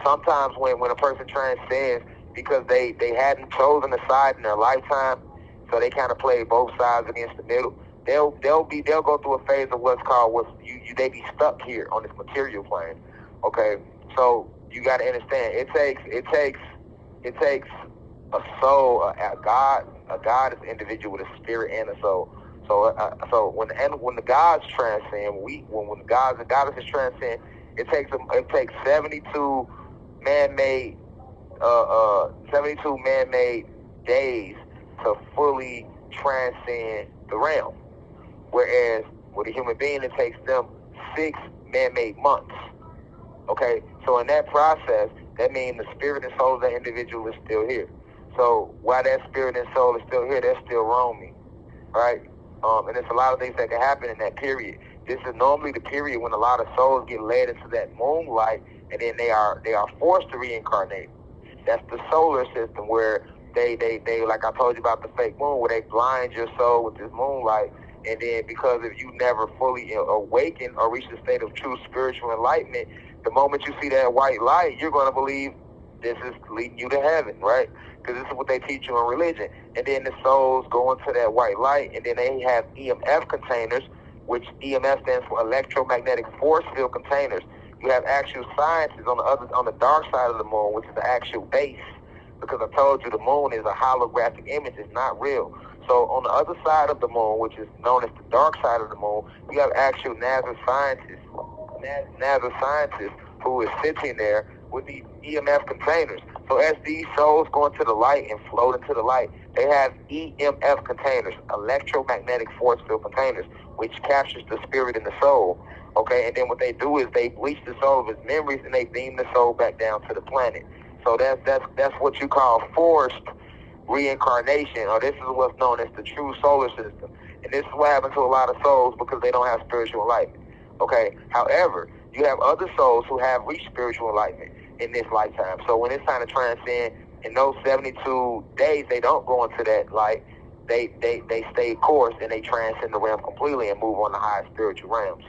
Sometimes when a person transcends, because they hadn't chosen a side in their lifetime, so they kind of play both sides against the middle. They'll go through a phase of what's called they be stuck here on this material plane. Okay, so you got to understand it takes a soul, a God is an individual with a spirit and a soul. So when the gods transcend, when the gods and goddesses transcend, it takes 72 man-made 72 man-made days to fully transcend the realm. Whereas with a human being, it takes them 6 man-made months. Okay, so in that process, that means the spirit and soul of that individual is still here. So while that spirit and soul is still here, they're still roaming, right? And there's a lot of things that can happen in that period. This is normally the period when a lot of souls get led into that moonlight, and then they are forced to reincarnate. That's the solar system where they like I told you about the fake moon, where they blind your soul with this moonlight, and then because if you never fully awaken or reach the state of true spiritual enlightenment, the moment you see that white light, you're going to believe this is leading you to heaven, right? Because this is what they teach you in religion. And then the souls go into that white light, and then they have EMF containers, which EMF stands for electromagnetic force field containers. You have actual scientists on the dark side of the moon, which is the actual base, because I told you the moon is a holographic image; it's not real. So on the other side of the moon, which is known as the dark side of the moon, you have actual NASA scientists who is sitting there with these EMF containers. So as these souls go into the light and float into the light, they have EMF containers, electromagnetic force field containers, which captures the spirit and the soul. Okay, and then what they do is they bleach the soul of its memories and they beam the soul back down to the planet. So that's what you call forced reincarnation, or this is what's known as the true solar system. And this is what happens to a lot of souls because they don't have spiritual enlightenment. Okay, however, you have other souls who have reached spiritual enlightenment in this lifetime. So when it's time to transcend, in those 72 days, they don't go into that light. They stay course and they transcend the realm completely and move on to higher spiritual realms.